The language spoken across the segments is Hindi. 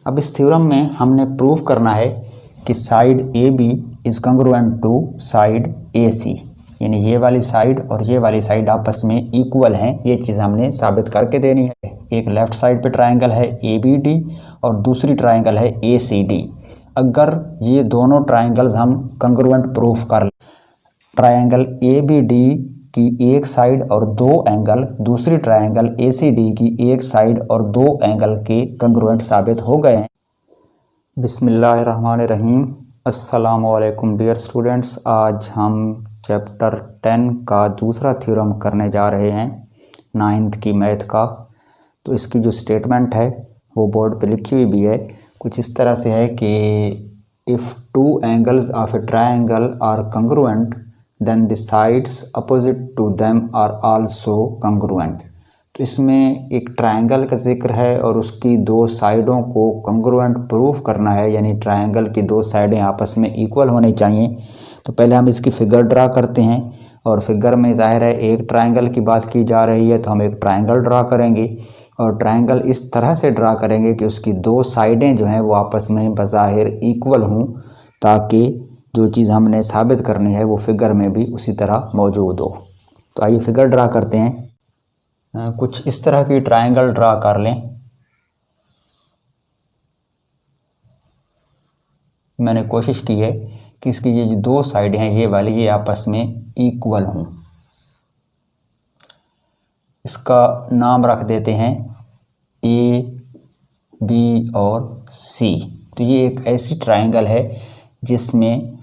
अब इस थ्योरम में हमने प्रूव करना है कि side A B is congruent to side A C, यानी ये वाली साइड और ये वाली साइड आपस में इक्वल हैं। ये चीज़ हमने साबित करके देनी है। एक लेफ़्ट साइड पे ट्रायंगल है ए बी डी और दूसरी ट्रायंगल है ए सी डी। अगर ये दोनों ट्रायंगल्स हम कंग्रुएंट प्रूफ कर लें, ट्रायंगल ए बी डी की एक साइड और दो एंगल दूसरी ट्रायंगल ए सी डी की एक साइड और दो एंगल के कंग्रुएंट साबित हो गए हैं। बिस्मिल्लाहिर्रहमानिर्रहीम। अस्सलामुअलैकुम डियर स्टूडेंट्स, आज हम चैप्टर 10 का दूसरा थ्योरम करने जा रहे हैं, 9th की मैथ का। तो इसकी जो स्टेटमेंट है वो बोर्ड पे लिखी हुई भी है, कुछ इस तरह से है कि if two angles of a triangle are congruent then the sides opposite to them are also congruent. तो इसमें एक ट्रायंगल का जिक्र है और उसकी दो साइडों को कंग्रुएंट प्रूफ करना है, यानी ट्रायंगल की दो साइडें आपस में इक्वल होनी चाहिए। तो पहले हम इसकी फिगर ड्रा करते हैं और फिगर में ज़ाहिर है एक ट्रायंगल की बात की जा रही है, तो हम एक ट्रायंगल ड्रा करेंगे और ट्रायंगल इस तरह से ड्रा करेंगे कि उसकी दो साइडें जो हैं वो आपस में बज़ाहिर इक्वल हों, ताकि जो चीज़ हमने साबित करनी है वो फिगर में भी उसी तरह मौजूद हो। तो आइए फिगर ड्रा करते हैं। कुछ इस तरह की ट्रायंगल ड्रा कर लें। मैंने कोशिश की है कि इसकी ये जो दो साइड हैं ये वाली ये आपस में इक्वल हों। इसका नाम रख देते हैं ए बी और सी। तो ये एक ऐसी ट्रायंगल है जिसमें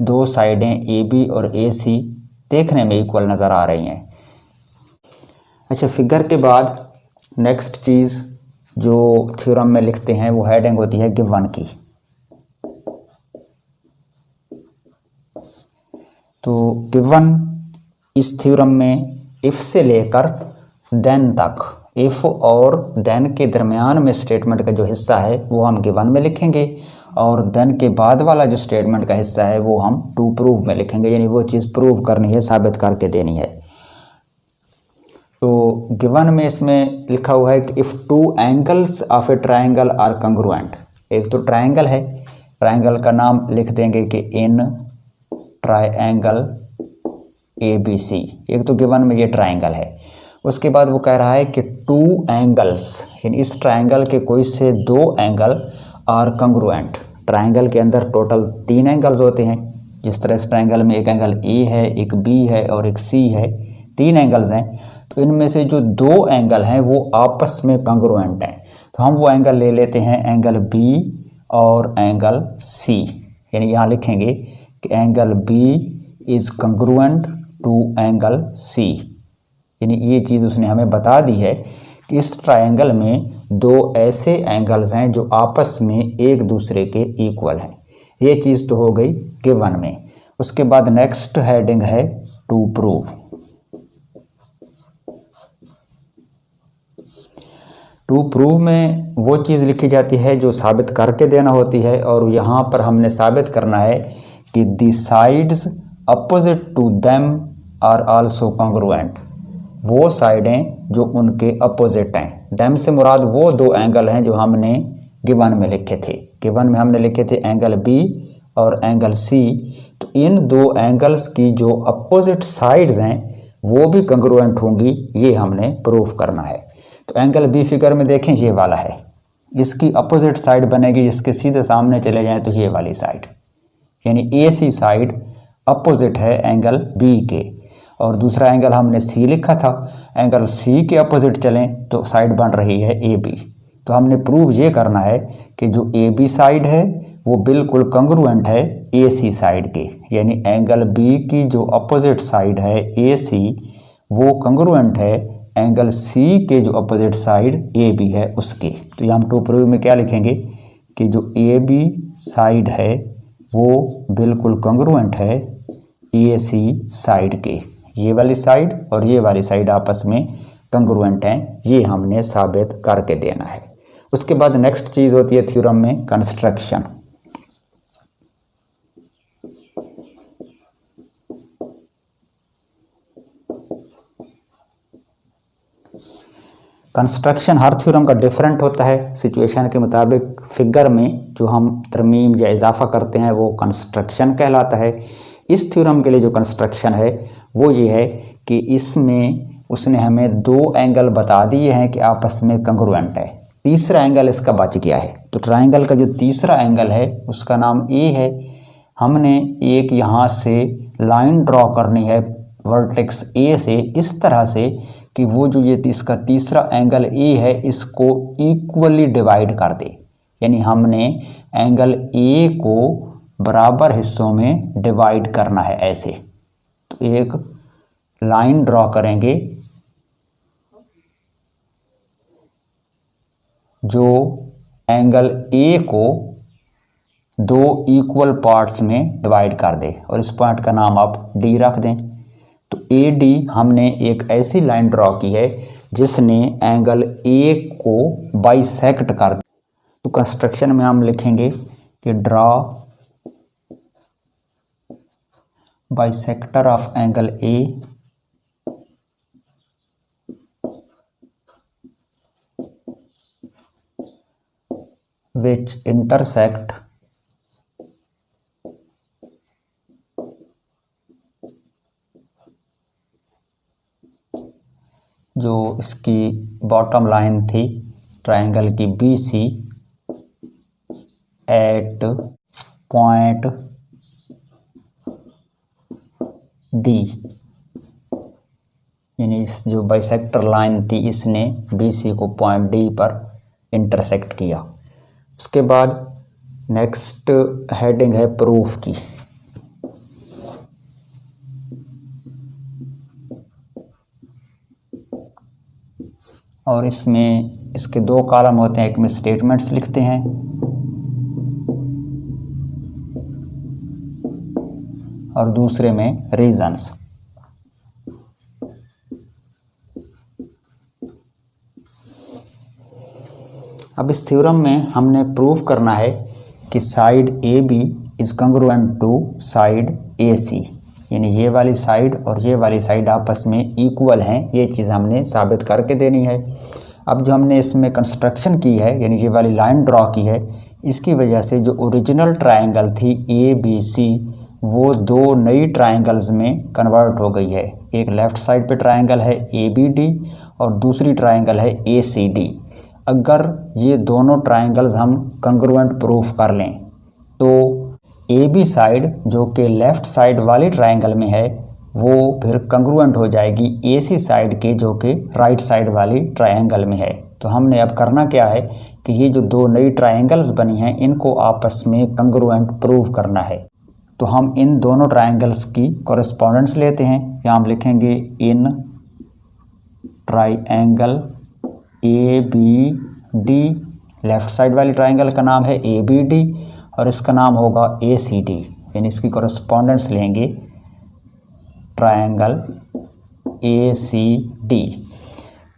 दो साइडें ए बी और ए सी देखने में इक्वल नज़र आ रही हैं। अच्छा, फिगर के बाद नेक्स्ट चीज़ जो थ्योरम में लिखते हैं वो हेडिंग होती है गिवन की। तो गिवन इस थ्योरम में इफ़ से लेकर देन तक, इफ़ और देन के दरमियान में स्टेटमेंट का जो हिस्सा है वो हम गिवन में लिखेंगे और देन के बाद वाला जो स्टेटमेंट का हिस्सा है वो हम टू प्रूव में लिखेंगे, यानी वो चीज़ प्रूव करनी है, साबित करके देनी है। तो गिवन में इसमें लिखा हुआ है कि if two angles of a triangle are congruent. एक तो ट्रायंगल है, ट्रायंगल का नाम लिख देंगे कि in triangle A B C. एक तो गिवन में ये ट्रायंगल है। उसके बाद वो कह रहा है कि टू एंगल्स, यानी इस ट्रायंगल के कोई से दो एंगल आर कंग्रुएंट। ट्रायंगल के अंदर टोटल 3 एंगल्स होते हैं। जिस तरह इस ट्रायंगल में एक एंगल ए है, एक बी है और एक सी है, 3 एंगल्स हैं। तो इनमें से जो दो एंगल हैं वो आपस में कंग्रुएंट हैं। तो हम वो एंगल ले लेते हैं, एंगल बी और एंगल सी। यानी यहाँ लिखेंगे कि angle B is congruent to angle C. यानी ये चीज़ उसने हमें बता दी है कि इस ट्रायंगल में दो ऐसे एंगल्स हैं जो आपस में एक दूसरे के इक्वल हैं। ये चीज़ तो हो गई गिवन में। उसके बाद नेक्स्ट हेडिंग है टू प्रूव। टू प्रूव में वो चीज़ लिखी जाती है जो साबित करके देना होती है, और यहाँ पर हमने साबित करना है कि the sides opposite to them are also congruent. वो साइडें जो उनके अपोजिट हैं। डेम से मुराद वो दो एंगल हैं जो हमने गिवन में लिखे थे। गिवन में हमने लिखे थे एंगल बी और एंगल सी। तो इन दो एंगल्स की जो अपोजिट साइड्स हैं वो भी कंग्रुएंट होंगी, ये हमने प्रूफ करना है। तो एंगल बी फिगर में देखें ये वाला है, इसकी अपोजिट साइड बनेगी, इसके सीधे सामने चले जाएं तो ये वाली साइड, यानी ए सी साइड अपोजिट है एंगल बी के। और दूसरा एंगल हमने सी लिखा था, एंगल सी के अपोजिट चलें तो साइड बन रही है ए बी। तो हमने प्रूव ये करना है कि जो ए बी साइड है वो बिल्कुल कंग्रुएंट है ए सी साइड के, यानी एंगल बी की जो अपोजिट साइड है ए सी वो कंग्रुएंट है एंगल सी के जो अपोजिट साइड ए बी है उसके। तो यहाँ हम टू प्रूव में क्या लिखेंगे कि जो ए बी साइड है वो बिल्कुल कंग्रुएंट है ए सी साइड के। ये वाली साइड और ये वाली साइड आपस में कंग्रुएंट हैं, ये हमने साबित करके देना है। उसके बाद नेक्स्ट चीज़ होती है थ्योरम में कंस्ट्रक्शन। कंस्ट्रक्शन हर थ्योरम का डिफरेंट होता है सिचुएशन के मुताबिक। फिगर में जो हम तरमीम या इजाफा करते हैं वो कंस्ट्रक्शन कहलाता है। इस थ्योरम के लिए जो कंस्ट्रक्शन है वो ये है कि इसमें उसने हमें दो एंगल बता दिए हैं कि आपस में कंग्रुएंट है, तीसरा एंगल इसका बच गया है। तो ट्राइंगल का जो तीसरा एंगल है उसका नाम ए है। हमने एक यहाँ से लाइन ड्रॉ करनी है वर्टेक्स ए से इस तरह से कि वो जो ये इसका तीसरा एंगल ए है इसको इक्वली डिवाइड कर दे। यानी हमने एंगल ए को बराबर हिस्सों में डिवाइड करना है ऐसे। तो एक लाइन ड्रॉ करेंगे जो एंगल ए को दो इक्वल पार्ट्स में डिवाइड कर दे और इस पॉइंट का नाम आप डी रख दें। तो ए डी हमने एक ऐसी लाइन ड्रॉ की है जिसने एंगल ए को बाइसेक्ट कर दिया। तो कंस्ट्रक्शन में हम लिखेंगे कि draw bisector of angle A which intersect जो इसकी बॉटम लाइन थी ट्राइंगल की B C at point D, यानी इस जो बाइसेक्टर लाइन थी इसने बी सी को पॉइंट डी पर इंटरसेक्ट किया। उसके बाद नेक्स्ट हेडिंग है प्रूफ की। और इसमें इसके दो कॉलम होते हैं, एक में स्टेटमेंट्स लिखते हैं और दूसरे में रीजंस। अब इस थ्योरम में हमने प्रूफ करना है कि side A B is congruent to side A C, यानी ये वाली साइड और ये वाली साइड आपस में इक्वल हैं। ये चीज़ हमने साबित करके देनी है। अब जो हमने इसमें कंस्ट्रक्शन की है यानी ये वाली लाइन ड्रॉ की है, इसकी वजह से जो ओरिजिनल ट्राइंगल थी ए बी सी वो दो नई ट्राइंगल्स में कन्वर्ट हो गई है। एक लेफ़्ट साइड पे ट्राइंगल है ए बी डी और दूसरी ट्राइंगल है ए सी डी। अगर ये दोनों ट्राइंगल्स हम कंग्रुएंट प्रूफ कर लें तो ए बी साइड जो कि लेफ़्ट साइड वाली ट्राइंगल में है वो फिर कंग्रुएंट हो जाएगी ए सी साइड के जो कि राइट साइड वाली ट्राइंगल में है। तो हमने अब करना क्या है कि ये जो दो नई ट्राइंगल्स बनी हैं इनको आपस में कंग्रुएंट प्रूव करना है। तो हम इन दोनों ट्राइंगल्स की कॉरेस्पॉन्डेंस लेते हैं। यहाँ हम लिखेंगे in triangle A B D, left side वाली ट्राइंगल का नाम है ए बी डी और इसका नाम होगा ए सी डी, यानी इसकी कॉरेस्पॉन्डेंस लेंगे ट्राइंगल ए सी डी।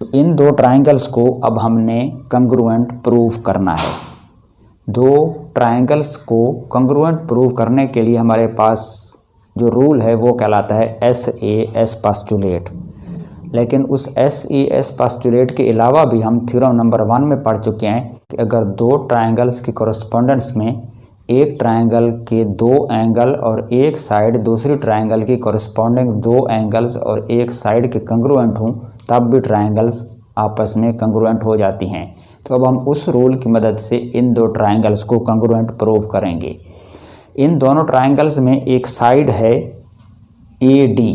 तो इन दो ट्राइंगल्स को अब हमने कंग्रुएंट प्रूव करना है। दो ट्राइंगल्स को कंग्रुएंट प्रूव करने के लिए हमारे पास जो रूल है वो कहलाता है एस ए एस पास्टुलेट। लेकिन उस एस ए एस पास्टुलेट के अलावा भी हम थ्योरम नंबर 1 में पढ़ चुके हैं कि अगर दो ट्राइंगल्स की कॉरेस्पॉन्डेंस में एक ट्राइंगल के दो एंगल और एक साइड दूसरी ट्राइंगल की कॉरेस्पॉन्डिंग दो एंगल्स और एक साइड के कंग्रुएंट हों तब भी ट्राइंगल्स आपस में कंग्रुएंट हो जाती हैं। तो अब हम उस रूल की मदद से इन दो ट्राइंगल्स को कंग्रुएंट प्रूव करेंगे। इन दोनों ट्राइंगल्स में एक साइड है ए डी,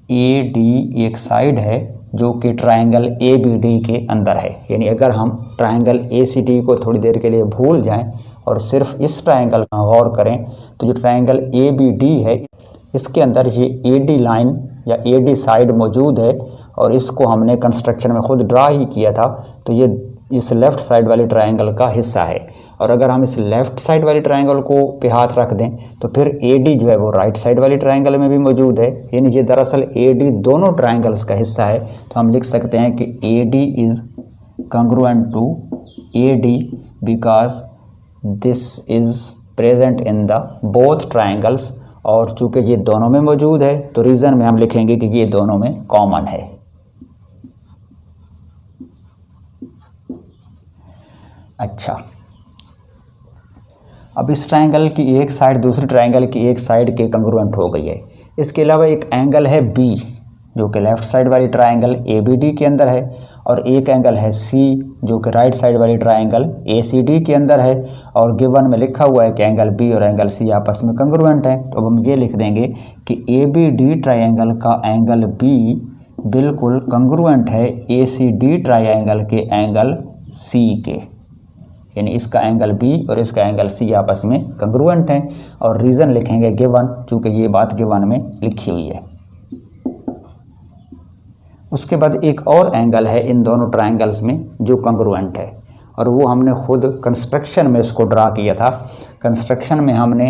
ए डी एक साइड है जो कि ट्राइंगल ए बी डी के अंदर है। यानी अगर हम ट्राइंगल ए सी डी को थोड़ी देर के लिए भूल जाएं और सिर्फ इस ट्राइंगल पर गौर करें तो जो ट्राइंगल ए बी डी है इसके अंदर ये ए डी लाइन या ए डी साइड मौजूद है और इसको हमने कंस्ट्रक्शन में खुद ड्रा ही किया था। तो ये इस लेफ़्ट साइड वाली ट्राइंगल का हिस्सा है। और अगर हम इस लेफ़्ट साइड वाली ट्राइंगल को पे हाथ रख दें तो फिर ए डी जो है वो राइट साइड वाली ट्राइंगल में भी मौजूद है। यानी ये दरअसल ए डी दोनों ट्राइंगल्स का हिस्सा है। तो हम लिख सकते हैं कि A D is congruent to A D because this is present in the both triangles. और चूँकि ये दोनों में मौजूद है तो रीज़न में हम लिखेंगे कि ये दोनों में कॉमन है। अच्छा, अब इस ट्रायंगल की एक साइड दूसरी ट्रायंगल की एक साइड के कंग्रुएंट हो गई है। इसके अलावा एक एंगल है बी जो कि लेफ़्ट साइड वाली ट्रायंगल ए बी डी के अंदर है, और एक एंगल है सी जो कि राइट साइड वाली ट्रायंगल ए सी डी के अंदर है, और गिवन में लिखा हुआ है कि एंगल बी और एंगल सी आपस में कंग्रुएंट हैं। तो अब हम ये लिख देंगे कि ए बी डी ट्रायंगल का एंगल बी बिल्कुल कंग्रुएंट है ए सी डी ट्रायंगल के एंगल सी के, यानी इसका एंगल बी और इसका एंगल सी आपस में कंग्रुएंट हैं। और रीज़न लिखेंगे गिवन, चूँकि ये बात गिवन में लिखी हुई है। उसके बाद एक और एंगल है इन दोनों ट्रायंगल्स में जो कंग्रुएंट है, और वो हमने खुद कंस्ट्रक्शन में इसको ड्रा किया था। कंस्ट्रक्शन में हमने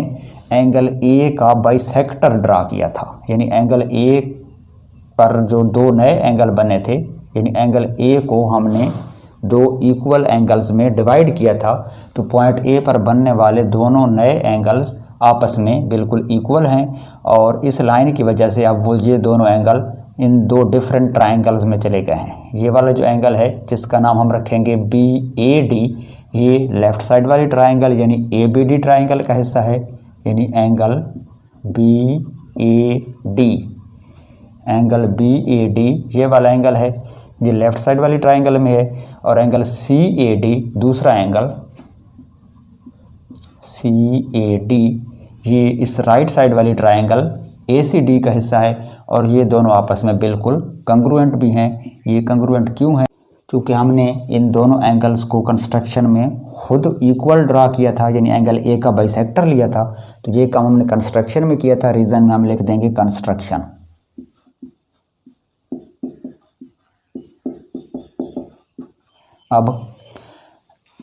एंगल ए का बाइसेक्टर ड्रा किया था, यानी एंगल ए पर जो दो नए एंगल बने थे, यानी एंगल ए को हमने दो इक्वल एंगल्स में डिवाइड किया था। तो पॉइंट ए पर बनने वाले दोनों नए एंगल्स आपस में बिल्कुल इक्वल हैं, और इस लाइन की वजह से अब वो ये दोनों एंगल इन दो डिफरेंट ट्रायंगल्स में चले गए हैं। ये वाला जो एंगल है जिसका नाम हम रखेंगे बी ए डी, ये लेफ़्ट साइड वाली ट्रायंगल यानी ए बी डी ट्रायंगल का हिस्सा है, यानी angle B A D, angle B A D ये वाला एंगल है, ये लेफ़्ट साइड वाली ट्रायंगल में है। और एंगल सी ए डी दूसरा एंगल सी ए डी ये इस राइट साइड वाली ट्रायंगल ए सी डी का हिस्सा है, और ये दोनों आपस में बिल्कुल कंग्रुएंट भी हैं। ये कंग्रुएंट क्यों हैं? क्योंकि हमने इन दोनों एंगल्स को कंस्ट्रक्शन में खुद इक्वल ड्रा किया था, यानी एंगल ए का बाइसेक्टर लिया था। तो ये काम हमने कंस्ट्रक्शन में किया था, रीज़न में हम लिख देंगे कंस्ट्रक्शन। अब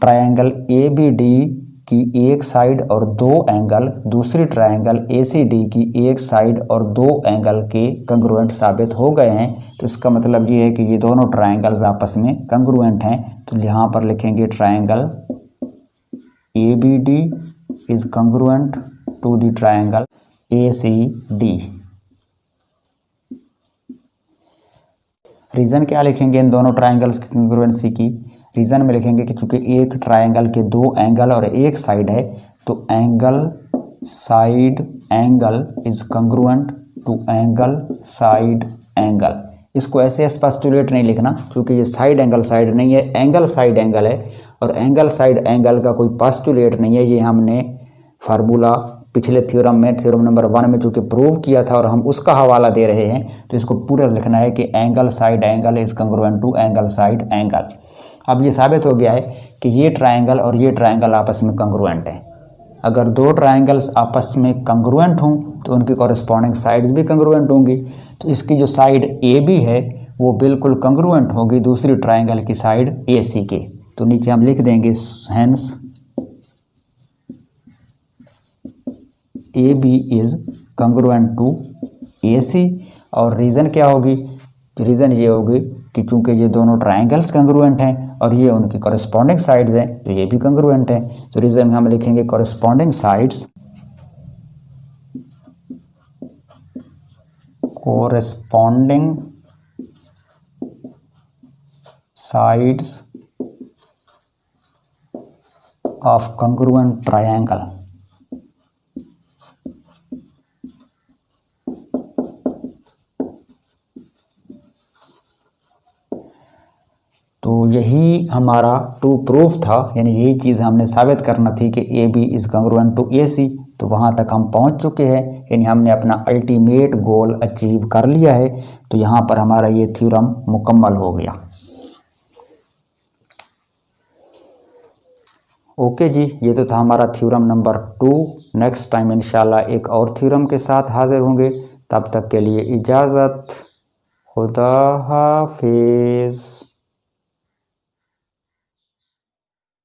ट्रायंगल ए बी डी की एक साइड और दो एंगल दूसरी ट्रायंगल ए सी डी की एक साइड और दो एंगल के कंग्रुएंट साबित हो गए हैं। तो इसका मतलब ये है कि ये दोनों ट्रायंगल्स आपस में कंग्रुएंट हैं। तो यहाँ पर लिखेंगे triangle A B D is congruent to the triangle A C D. Reason क्या लिखेंगे इन दोनों ट्रायंगल्स की कंग्रुएंसी की? रीज़न में लिखेंगे कि चूंकि एक ट्रायंगल के दो एंगल और एक साइड है, तो angle side angle is congruent to angle side angle. इसको ऐसे स्पष्टुलेट नहीं लिखना, क्योंकि ये साइड नहीं है, एंगल साइड एंगल है, और एंगल साइड एंगल का कोई पोस्टुलेट नहीं है। ये हमने फार्मूला पिछले थ्योरम में थ्योरम नंबर 1 में चूँकि प्रूव किया था और हम उसका हवाला दे रहे हैं, तो इसको पूरा लिखना है कि angle side angle is congruent to angle side angle. अब ये साबित हो गया है कि ये ट्रायंगल और ये ट्रायंगल आपस में कंग्रुएंट हैं। अगर दो ट्रायंगल्स आपस में कंग्रुएंट हों तो उनकी कॉरेस्पॉन्डिंग साइड्स भी कंग्रुएंट होंगी। तो इसकी जो साइड ए बी है वो बिल्कुल कंग्रुएंट होगी दूसरी ट्रायंगल की साइड ए सी के। तो नीचे हम लिख देंगे hence A B is congruent to A C. और रीज़न क्या होगी? रीज़न ये होगी कि चूंकि ये दोनों ट्रायंगल्स कंग्रुएंट हैं और ये उनकी कॉरेस्पॉन्डिंग साइड्स हैं, तो ये भी कंग्रुएंट हैं। तो रीज़न में हम लिखेंगे corresponding sides of congruent triangle. तो यही हमारा टू प्रूफ था, यानी यही चीज़ हमने साबित करना थी कि A B is congruent to A C. तो वहाँ तक हम पहुँच चुके हैं, यानी हमने अपना अल्टीमेट गोल अचीव कर लिया है। तो यहाँ पर हमारा ये थ्योरम मुकम्मल हो गया। ओके जी, ये तो था हमारा थ्योरम नंबर 2। नेक्स्ट टाइम इंशाल्लाह एक और थ्योरम के साथ हाजिर होंगे। तब तक के लिए इजाज़त, खुदा हाफिज़।